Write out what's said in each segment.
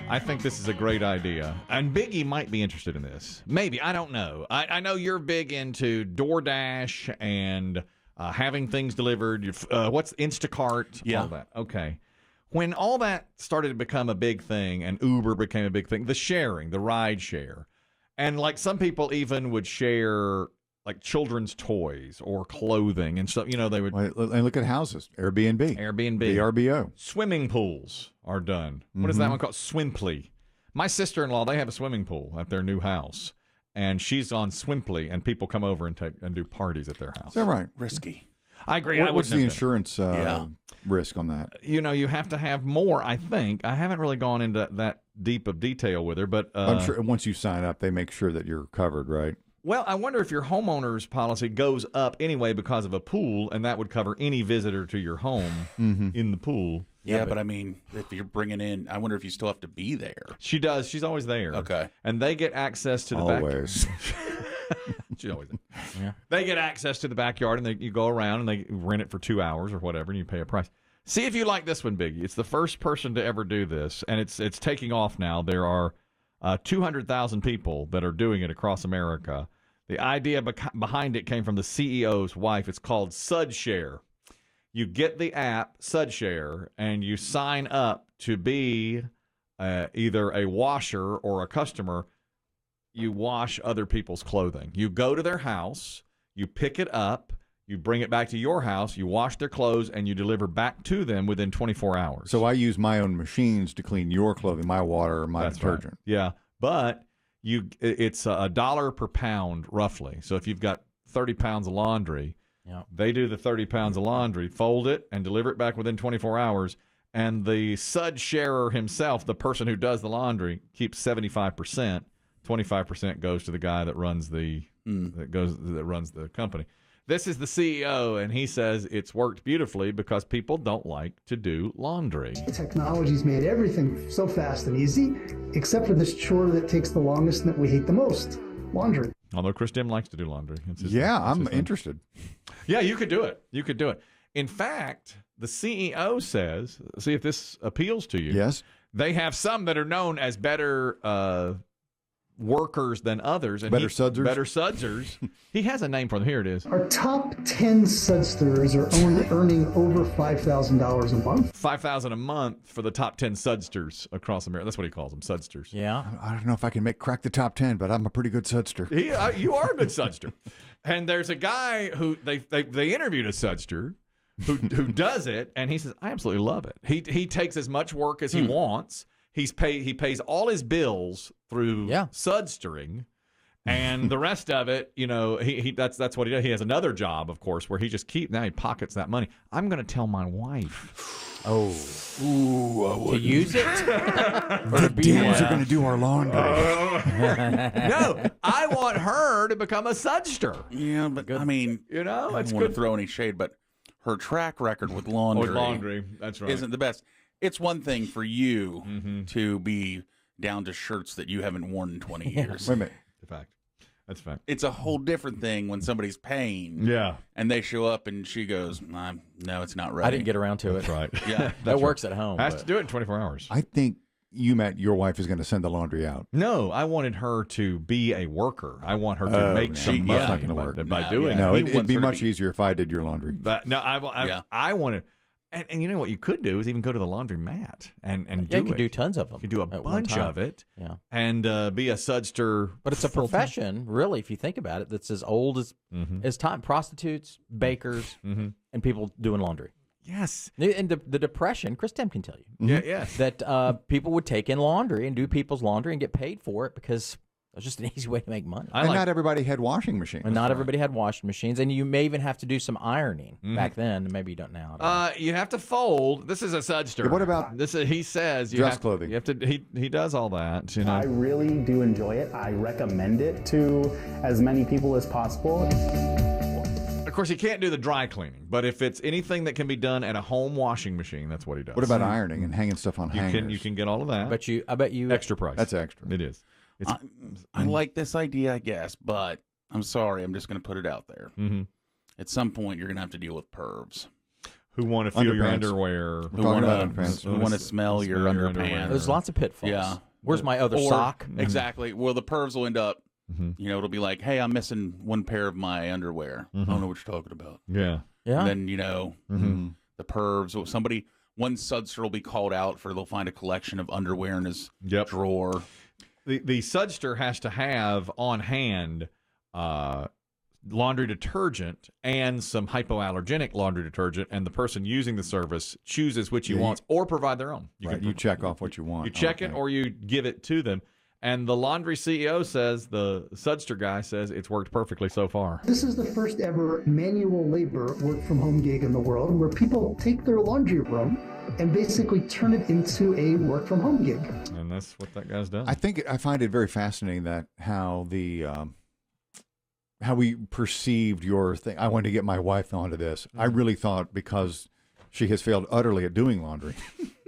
I think this is a great idea. And Biggie might be interested in this. Maybe. I don't know. I know you're big into DoorDash and having things delivered. What's Instacart? Yeah. All that. Okay. When all that started to become a big thing and Uber became a big thing, the sharing, the ride share, and like some people even would share like children's toys or clothing and stuff. You know, they would. And look at houses. Airbnb. VRBO. Swimming pools are done. What is that one called? Swimply. My sister-in-law, they have a swimming pool at their new house, and she's on Swimply, and people come over and do parties at their house. Is that right? Risky. I agree. What's the insurance risk on that? You know, you have to have more, I think. I haven't really gone into that deep of detail with her, but I'm sure once you sign up, they make sure that you're covered, right? Well, I wonder if your homeowner's policy goes up anyway because of a pool, and that would cover any visitor to your home in the pool. Yeah, but I mean, if you're bringing in, I wonder if you still have to be there. She does. She's always there. Okay. And they get access to the Always. She's always there. Yeah. They get access to the backyard, and you go around, and they rent it for 2 hours or whatever, and you pay a price. See if you like this one, Biggie. It's the first person to ever do this, and it's taking off now. There are 200,000 people that are doing it across America. The idea behind it came from the CEO's wife. It's called Sudshare. You get the app, Sudshare, and you sign up to be either a washer or a customer. You wash other people's clothing. You go to their house, you pick it up, you bring it back to your house, you wash their clothes, and you deliver back to them within 24 hours. So I use my own machines to clean your clothing, my water, my detergent. Right. Yeah, but it's $1 per pound roughly. So if you've got 30 pounds of laundry, they do the 30 pounds of laundry, fold it, and deliver it back within 24 hours. And the Sud Sharer himself, the person who does the laundry, keeps 75%. 25% goes to the guy that runs that runs the company. This is the CEO, and he says it's worked beautifully because people don't like to do laundry. Technology's made everything so fast and easy, except for this chore that takes the longest and that we hate the most, laundry. Although Chris Demm likes to do laundry. I'm interested. Yeah, you could do it. You could do it. In fact, the CEO says, see if this appeals to you. Yes. They have some that are known as better workers than others. And Better Sudsers? Better Sudsers. He has a name for them. Here it is. Our top 10 Sudsters are earning over $5,000 a month. $5,000 a month for the top 10 Sudsters across America. That's what he calls them, Sudsters. Yeah. I don't know if I can crack the top 10, but I'm a pretty good Sudster. You are a good Sudster. And there's a guy who they interviewed a Sudster who does it, and he says, I absolutely love it. He takes as much work as he wants. He pays all his bills through Sudstering, and the rest of it, you know, that's what he does. He has another job, of course, where he pockets that money. I'm going to tell my wife. To use it? The Demms are going to do our laundry. No, I want her to become a Sudster. Yeah, but I mean, you know, I it's don't want good. to throw any shade, but her track record with laundry, that's right, isn't the best. It's one thing for you to be down to shirts that you haven't worn in 20 years. Wait a minute. That's a fact. It's a whole different thing when somebody's paying. Yeah. And they show up and she goes, no, it's not right. I didn't get around to it. That's right. Yeah. That works at home. Has to do it in 24 hours. I think your wife is going to send the laundry out. No, I wanted her to be a worker. I want her to make some money. That's not going to work. By doing it. No, it'd be much easier if I did your laundry. But no, I wanted. And you know what you could do is even go to the laundromat and do it. You could do tons of them. You could do a bunch of it. Yeah. And be a Sudster. But it's a profession, really, if you think about it, that's as old as time. Prostitutes, bakers, and people doing laundry. Yes. And the Depression, Chris Demm can tell you. Yeah, yes. That people would take in laundry and do people's laundry and get paid for it because it was just an easy way to make money. And not everybody had washing machines. And not everybody had washing machines. And you may even have to do some ironing back then. And maybe you don't now. You have to fold. This is a Sudster. Yeah, what about this? He says you dress clothing. You have to. He does all that. You know. I really do enjoy it. I recommend it to as many people as possible. Of course, he can't do the dry cleaning, but if it's anything that can be done at a home washing machine, that's what he does. What about ironing and hanging stuff on hangers? You can get all of that. I bet you extra price. That's extra. It is. I like this idea, I guess, but I'm sorry. I'm just going to put it out there. At some point, you're going to have to deal with pervs. who want to feel your Underpants. underwear. We're talking about underpants. Who want to smell your underpants. There's lots of pitfalls. Yeah. Where's my other Or- sock? Exactly. Well, the pervs will end up, it'll be like, hey, I'm missing one pair of my underwear. I don't know what you're talking about. Yeah. Yeah. And then, the pervs, one Sudster will be called out for they'll find a collection of underwear in his drawer. The Sudster has to have on hand laundry detergent and some hypoallergenic laundry detergent, and the person using the service chooses which he wants or provide their own. You check off what you want. You check it or you give it to them. And the laundry CEO says, the Sudster guy says, it's worked perfectly so far. This is the first ever manual labor work from home gig in the world where people take their laundry room and basically turn it into a work from home gig. And that's what that guy's done. I find it very fascinating that how we perceived your thing. I wanted to get my wife onto this. I really thought because she has failed utterly at doing laundry.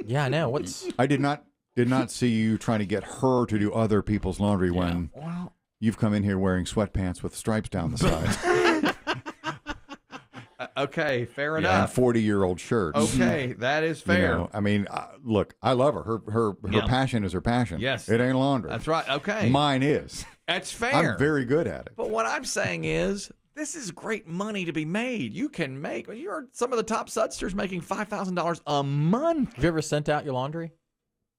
Yeah, I know. I did not see you trying to get her to do other people's laundry when you've come in here wearing sweatpants with stripes down the sides. Okay, fair enough. 40-year-old shirts. Okay, that is fair. You know, I mean, look, I love her. Her passion is her passion. Yes. It ain't laundry. That's right. Okay. Mine is. That's fair. I'm very good at it. But what I'm saying is, this is great money to be made. You can make, you're some of the top Sudsters making $5,000 a month. Have you ever sent out your laundry?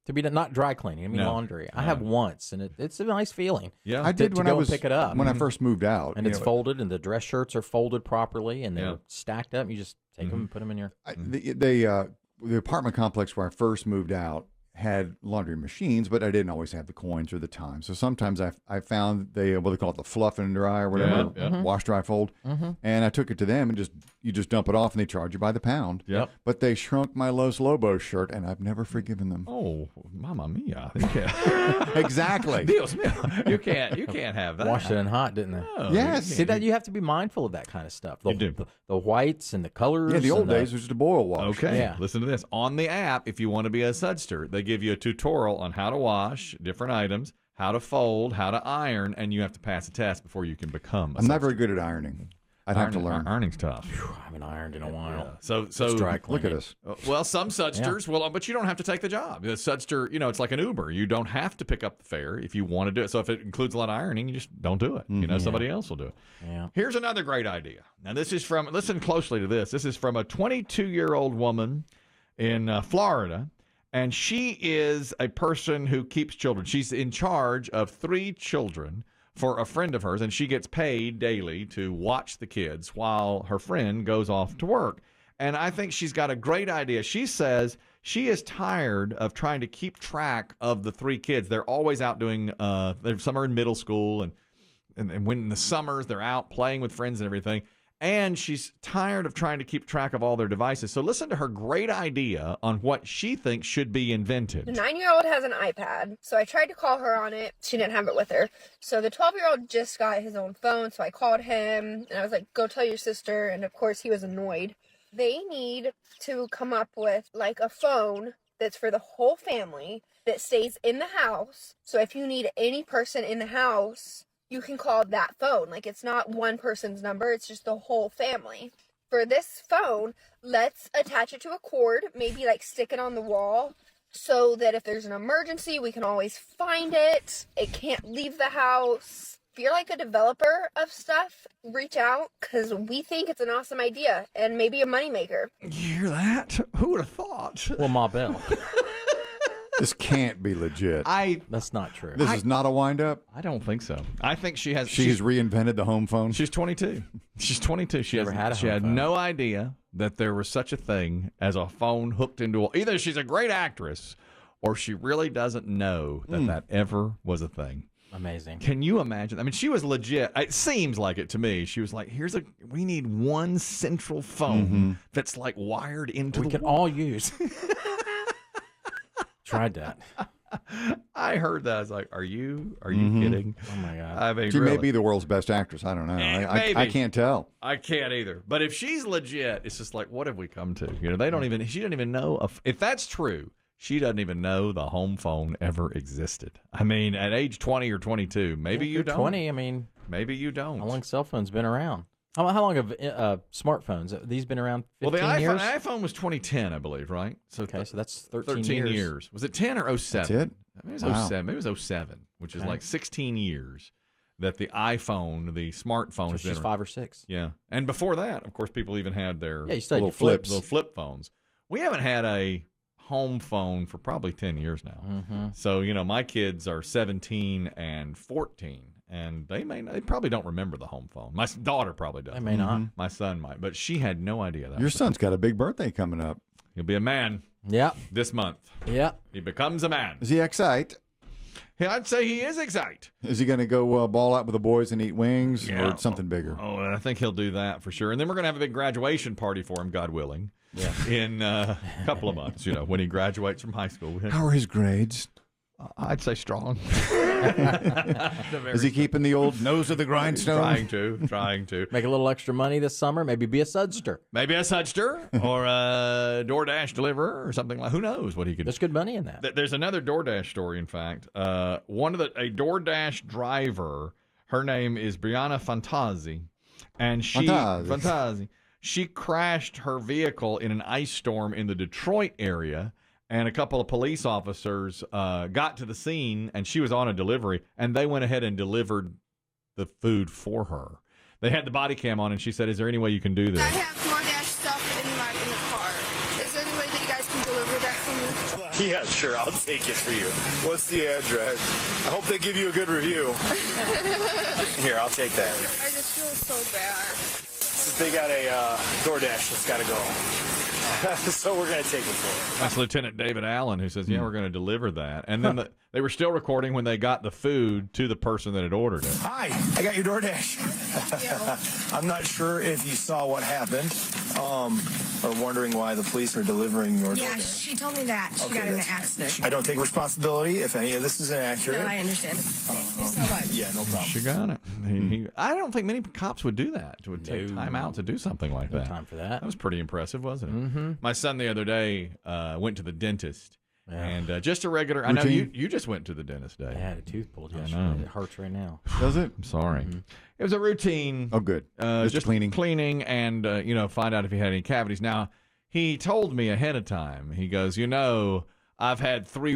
To be not dry cleaning, I mean laundry. I have once, and it's a nice feeling. Yeah, I did to when go I was and pick it up when I first moved out, and it's folded, and the dress shirts are folded properly, and they're Yeah. stacked up. You just take them and put them in your. The apartment complex where I first moved out had laundry machines, but I didn't always have the coins or the time. So sometimes I found what they call it, the fluff and dry or whatever, wash, dry, fold, and I took it to them and you just dump it off and they charge you by the pound. Yep. But they shrunk my Los Lobos shirt and I've never forgiven them. Oh, mamma mia! Yeah. Exactly. Dios mío. You can't have that. Washed it in hot, didn't they? Oh, Yes. See that you have to be mindful of that kind of stuff. The, You do. The whites and the colors. Yeah, the old and days was just a boil wash. Okay, Yeah. listen to this. On the app, if you want to be a Sudster, they give you a tutorial on how to wash different items, how to fold, how to iron, and you have to pass a test before you can become a I'm not Sudster. very good at ironing. I'd have to learn. Ironing's tough. I haven't ironed in a while. So dry Look at us. well, some Sudsters will, but you don't have to take the job. The Sudster, it's like an Uber. You don't have to pick up the fare if you want to do it. So if it includes a lot of ironing, you just don't do it. Somebody else will do it. Yeah. Here's another great idea. Now, this is from, listen closely to this. This is from a 22-year-old woman in Florida, and she is a person who keeps children. She's in charge of 3 children for a friend of hers, and she gets paid daily to watch the kids while her friend goes off to work. And I think she's got a great idea. She says she is tired of trying to keep track of the 3 kids. They're always out doing, some are in middle school, and when in the summers, they're out playing with friends and everything. And she's tired of trying to keep track of all their devices. So listen to her great idea on what she thinks should be invented. The 9-year-old has an iPad, so I tried to call her on it. She didn't have it with her. So the 12-year-old just got his own phone, so I called him, and I was like, go tell your sister, and of course he was annoyed. They need to come up with, like, a phone that's for the whole family that stays in the house. So if you need any person in the house, you can call that phone. Like, it's not one person's number, it's just the whole family. For this phone, let's attach it to a cord, maybe like stick it on the wall, so that if there's an emergency, we can always find it. It can't leave the house. If you're like a developer of stuff, reach out, because we think it's an awesome idea and maybe a moneymaker. You hear that? Who would have thought? Well, Ma Bell. This can't be legit. That's not true. This is not a wind-up. I don't think so. I think she's She's reinvented the home phone. She's 22. She's 22. She never had a she home had phone. no idea that there was such a thing as a phone hooked into either she's a great actress or she really doesn't know that ever was a thing. Amazing. Can you imagine? I mean, she was legit. It seems like it to me. She was like, we need one central phone that's like wired into We the can wall. all use. Tried that. I heard that. I was like, are you kidding? Oh my God. I mean, She really. may be the world's best actress. I don't know. Maybe. I can't tell. I can't either. But if she's legit, it's just like, what have we come to? They don't even. She doesn't even know if that's true. She doesn't even know the home phone ever existed. I mean, at age 20 or 22, maybe you don't. 20, I mean, Maybe you don't. how long cell phones been around? How long have smartphones? These been around 15 years? Well, the iPhone was 2010, I believe, right? So that's 13 years. Was it 10 or 07? That's it? Maybe it was 07. Maybe it was 07, which is like 16 years that the iPhone, the smartphone, has been just 5 or 6. Yeah, and before that, of course, people even had their you still had little flip phones. We haven't had a home phone for probably 10 years now. Mm-hmm. So my kids are 17 and 14. And they probably don't remember the home phone. My daughter probably does. They may not. My son might, but she had no idea that. Your son's got a big birthday coming up. He'll be a man. Yeah. This month. Yeah. He becomes a man. Is he excited? Yeah, I'd say he is excited. Is he going to go ball out with the boys and eat wings or something bigger? Oh, I think he'll do that for sure. And then we're going to have a big graduation party for him, God willing. Yeah. In a couple of months, when he graduates from high school. How are his grades? I'd say strong. Is he keeping the old nose to the grindstone? Trying to. Make a little extra money this summer. Maybe be a Sudshare. Maybe a Sudshare or a DoorDash deliverer or something like. Who knows what he could do. There's good money in that. There's another DoorDash story, in fact. A DoorDash driver, her name is Brianna Fantazzi, and she crashed her vehicle in an ice storm in the Detroit area. And a couple of police officers got to the scene, and she was on a delivery, and they went ahead and delivered the food for her. They had the body cam on, and she said, "Is there any way you can do this?" I have DoorDash stuff in the car. Is there any way that you guys can deliver that for me? Yeah, sure. I'll take it for you. What's the address? I hope they give you a good review. Here, I'll take that. I just feel so bad. They got a DoorDash that's got to go. So we're going to take it for them. That's Lieutenant David Allen, who says, we're going to deliver that. And then they were still recording when they got the food to the person that had ordered it. Hi, I got your DoorDash. I'm not sure if you saw what happened or wondering why the police are delivering your DoorDash. Yeah, she told me that. She got in an accident. I don't take responsibility if any of this is inaccurate. No, I understand. Thank you so much. Yeah, no problem. She got it. I don't think many cops would do that, would take time out to do something like that. No time for that. That was pretty impressive, wasn't it? Mm-hmm. My son the other day went to the dentist. Yeah. And just a regular. Routine. I know you just went to the dentist day. I had a tooth pulled yesterday. It hurts right now. Does it? I'm sorry. Mm-hmm. It was a routine. Oh, good. Just cleaning and find out if he had any cavities. Now he told me ahead of time. He goes, I've had 3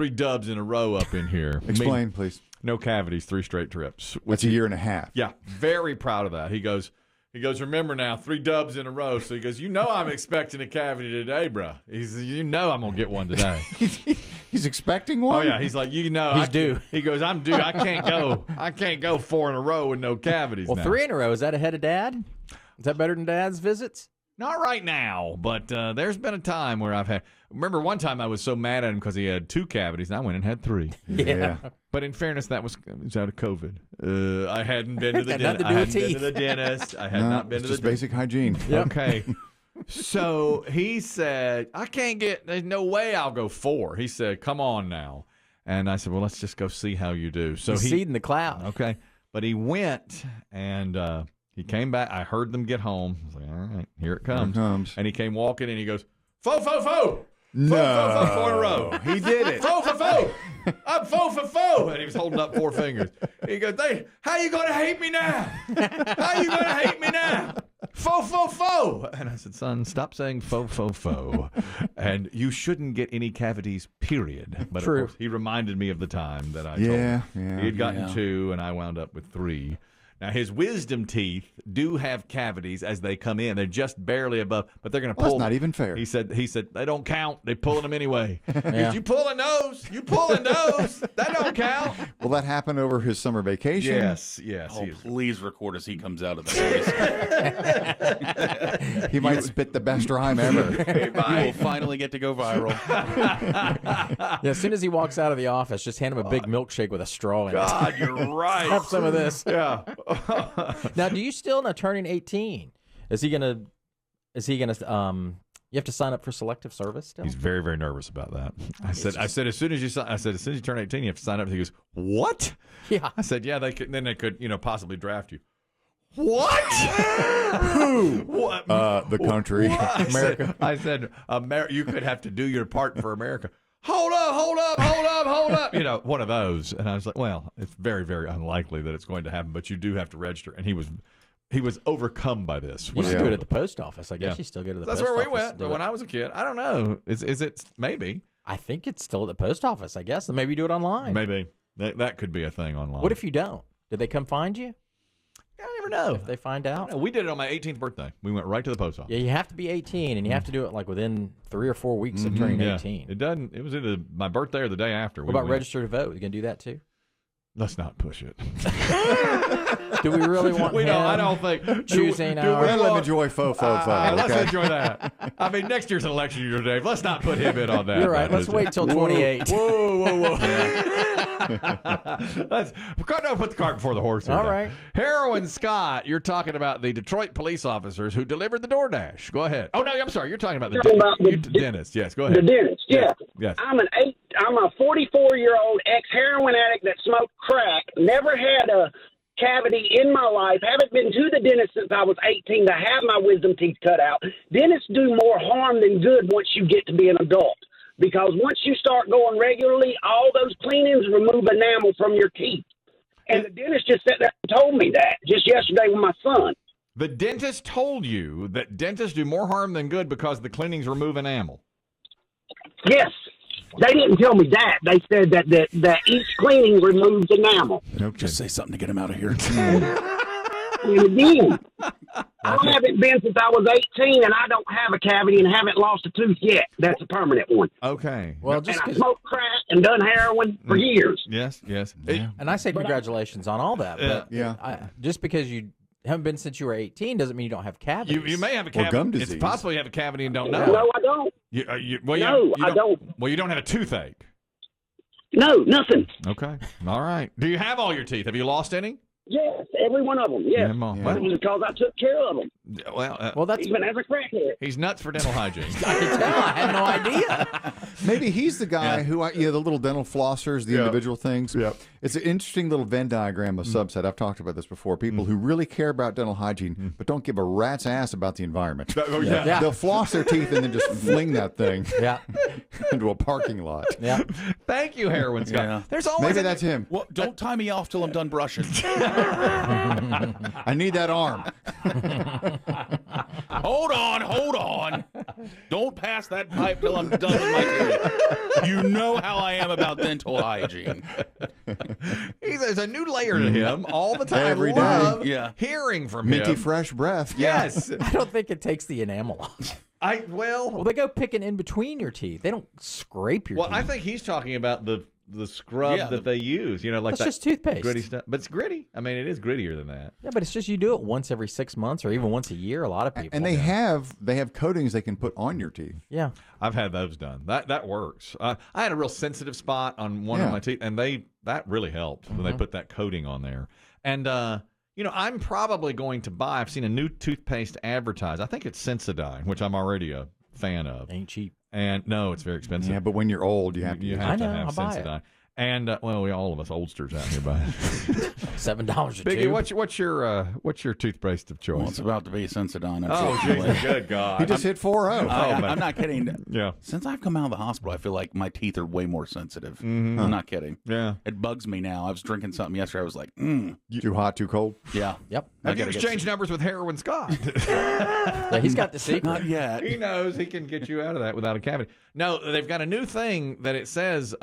dubs in a row up in here. Explain, please. No cavities, 3 straight trips. That's a year and a half. Yeah, very proud of that. He goes, remember now, 3 dubs in a row. So he goes, I'm expecting a cavity today, bro. He says, I'm going to get one today. He's expecting one? Oh, yeah. He's like, He's due. He goes, I'm due. I can't go 4 in a row with no cavities now. 3 in a row. Is that ahead of Dad? Is that better than Dad's visits? Not right now, but there's been a time where remember one time I was so mad at him because he had 2 cavities, and I went and had 3. Yeah. But in fairness, it was out of COVID. I hadn't been to the dentist. I hadn't been to the dentist. I had not been to the just basic hygiene. Yep. Okay. So he said, there's no way I'll go 4. He said, come on now. And I said, well, let's just go see how you do. So he's seeding the cloud. Okay. But he went and he came back. I heard them get home. I was like, all right, here it comes. And he came walking and he goes, fo, fo, fo. No. Fo, 4 in a row. He did it. Fo, fo, fo. I'm fo, fo, fo. And he was holding up 4 fingers. He goes, how you going to hate me now? How you going to hate me now? Fo, fo, fo. And I said, son, stop saying fo, fo, fo. And you shouldn't get any cavities, period. But True. Of course, he reminded me of the time that I told him. Yeah. He had gotten 2, and I wound up with 3. Now, his wisdom teeth do have cavities as they come in. They're just barely above, but they're going to pull. That's not even fair. He said they don't count. They're pulling them anyway. Did you pull a nose? You pull a nose? That don't count. Will that happen over his summer vacation? Yes. Oh, please record as he comes out of the case. He might spit the best rhyme ever. You will finally get to go viral. Yeah, as soon as he walks out of the office, just hand him a big milkshake with a straw in it. God, you're right. Have some of this. Yeah. Now, do you still not turning 18? Is he gonna? You have to sign up for selective service still? He's very, very nervous about that. I said as soon as you turn 18, you have to sign up. He goes, what? Yeah. I said, yeah. They could possibly draft you. What? Who? What? The country. America. I said, you could have to do your part for America. Hold up. One of those. And I was like, well, it's very, very unlikely that it's going to happen, but you do have to register. And he was he was overcome by this. You used to do it at the post office. I guess you still go to the That's post office. That's where we went when I was a kid. I don't know. Is it maybe? I think it's still at the post office, I guess. Maybe do it online. Maybe. That could be a thing online. What if you don't? Did they come find you? I never know. If they find out? We did it on my 18th birthday. We went right to the post office. Yeah, you have to be 18, and you have to do it like within 3 or 4 weeks of turning 18. It doesn't. It was either my birthday or the day after. What about register to vote? You going to do that too? Let's not push it. Do we really want we don't. I don't think. Choosing our... Let him enjoy fo. Let's enjoy that. I mean, next year's an election year, Dave. Let's not put him in on that. You're right. Let's wait till 28. Whoa. Let's don't put the cart before the horse. All right. Heroin Scott, you're talking about the Detroit police officers who delivered the DoorDash. Go ahead. Oh, no, I'm sorry. You're talking about the dentist. Yes, go ahead. The dentist, yeah. Yes. I'm a 44-year-old ex-heroin addict that smoked crack, never had a cavity in my life, haven't been to the dentist since I was 18 to have my wisdom teeth cut out. Dentists do more harm than good once you get to be an adult, because once you start going regularly, all those cleanings remove enamel from your teeth. And the dentist just sat there and told me that just yesterday with my son. The dentist told you that dentists do more harm than good because the cleanings remove enamel? Yes. They didn't tell me that. They said that each cleaning removes enamel. Just say something to get him out of here. And again, I haven't been since I was 18, and I don't have a cavity and haven't lost a tooth yet. That's a permanent one. Okay. Well, and I smoked crack and done heroin for years. Yes. Yeah. And I say congratulations on all that. But just because you haven't been since you were 18 doesn't mean you don't have cavities. You may have a cavity. Or gum disease. It's possible you have a cavity and don't know. No, I don't. I don't. Well, you don't have a toothache. No, nothing. Okay. All right. Do you have all your teeth? Have you lost any? Yes, every one of them. Yes. Well, it was because I took care of them. Well, that's even as a crackhead. He's nuts for dental hygiene. I can tell. I had no idea. Maybe he's the guy who, the little dental flossers, the individual things. Yeah. It's an interesting little Venn diagram of subset. I've talked about this before. People who really care about dental hygiene, but don't give a rat's ass about the environment. Yeah. They'll floss their teeth and then just fling that thing into a parking lot. Yeah. Thank you, Heroin Scott. Yeah. There's always Maybe that's him. Well, don't tie me off till I'm done brushing. I need that arm. Hold on. Don't pass that pipe till I'm done with my teeth. You know how I am about dental hygiene. There's a new layer to him all the time. Every day. Love hearing from him. Minty fresh breath. Yes. I don't think it takes the enamel off. Well, they go picking in between your teeth. They don't scrape your teeth. Well, I think he's talking about the scrub that they use, like that's that just toothpaste. gritty stuff. But it's gritty. I mean, it is grittier than that. Yeah, but it's just you do it once every 6 months or even once a year. A lot of people. And they have coatings they can put on your teeth. Yeah, I've had those done. That works. I had a real sensitive spot on one of my teeth, and that really helped when they put that coating on there. And I'm probably going to buy. I've seen a new toothpaste advertised. I think it's Sensodyne, which I'm already a fan of. Ain't cheap. And no, it's very expensive. Yeah, but when you're old, you have to have Sensodyne. And all of us oldsters out here buying $7 a Biggie, tube. what's your toothpaste of choice? Well, it's about to be Sensodyne. Jesus, good God! He just hit 4-0. I'm not kidding. Yeah. Since I've come out of the hospital, I feel like my teeth are way more sensitive. I'm not kidding. Yeah. It bugs me now. I was drinking something yesterday. I was like, Too hot, too cold? Yeah. Yep. Have you exchanged numbers with Heroin Scott? Yeah, he's got the secret. Not yet. He knows he can get you out of that without a cavity. No, they've got a new thing that it says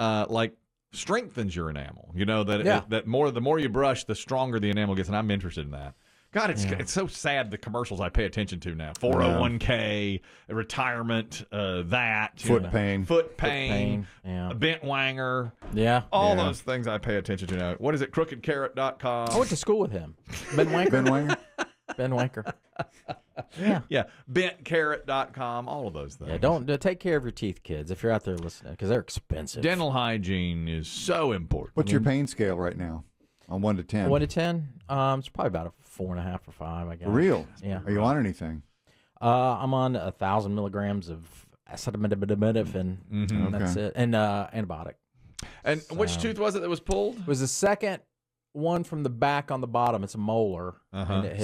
strengthens your enamel. That the more you brush, the stronger the enamel gets, and I'm interested in that. God, it's so sad the commercials I pay attention to now. 401k, retirement, Foot pain, bent wanger. Yeah. All those things I pay attention to now. What is it? crookedcarrot.com. I went to school with him. Ben Wanker. Ben Wanker. Yeah. Yeah. Bentcarrot.com. All of those things. Yeah, don't take care of your teeth, kids, if you're out there listening, because they're expensive. Dental hygiene is so important. What's your pain scale right now on 1 to 10? 1 to 10? It's probably about a 4.5 or 5, I guess. Real? Yeah. Are you on anything? I'm on 1,000 milligrams of acetaminophen. And that's it. And antibiotic. And which tooth was it that was pulled? It was the second one from the back on the bottom. It's a molar.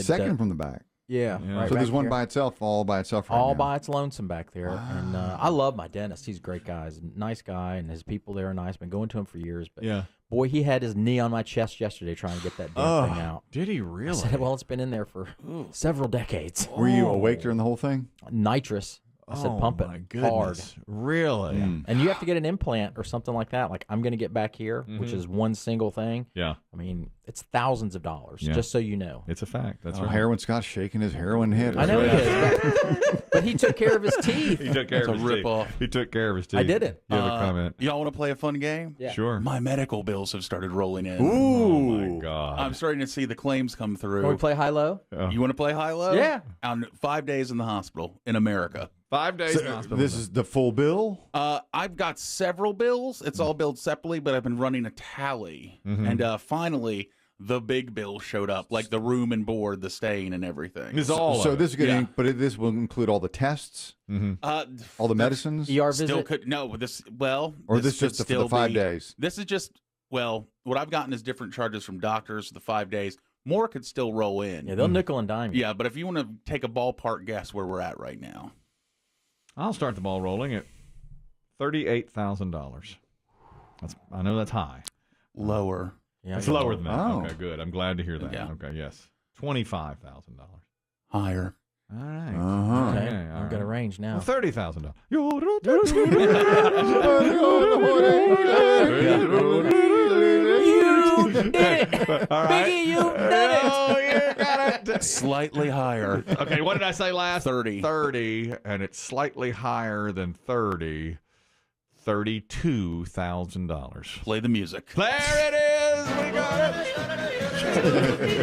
Second from the back. Yeah. Right so there's one here. by itself, all by itself right all now. by its lonesome back there. And I love my dentist. He's a great guy. He's a nice guy, and his people there are nice. Been going to him for years. But Boy, he had his knee on my chest yesterday trying to get that damn thing out. Did he really? I said, well, it's been in there for several decades. Were you awake during the whole thing? Nitrous. I said, pump it hard. Really? Yeah. And you have to get an implant or something like that. Like, I'm going to get back here, which is one single thing. Yeah. I mean, it's thousands of dollars, just so you know. It's a fact. That's right. Heroin Scott's shaking his heroin head. I know he is. But he took care of his teeth. He took care of his teeth. He took care of his teeth. I did it. You have a comment? Y'all want to play a fun game? Yeah. Sure. My medical bills have started rolling in. Ooh. Oh, my God. I'm starting to see the claims come through. Can we play high-low? You want to play high-low? Yeah. On 5 days in the hospital in America. 5 days in the hospital. This is the full bill? I've got several bills. It's all billed separately, but I've been running a tally. And finally, the big bill showed up, like the room and board, the staying, and everything. This is good, but this will include all the tests, all the medicines. ER Still visit? could no. This well, or this just for the 5 days. This is just what I've gotten is different charges from doctors. The 5 days, more could still roll in. Yeah, they'll nickel and dime you. Yeah, but if you want to take a ballpark guess where we're at right now, I'll start the ball rolling at $38,000. I know that's high. Lower. Yeah, it's lower than that. Oh. Okay, good. I'm glad to hear that. Yeah. Okay, yes. $25,000. Higher. All right. Okay. Okay, all I've got a right. range now. Well, $30,000. You did it! All right. Biggie, you did it! Oh, you got it. Slightly higher. Okay, what did I say last? 30. 30, and it's slightly higher than 30. $32,000. Play the music. There it is. We got it.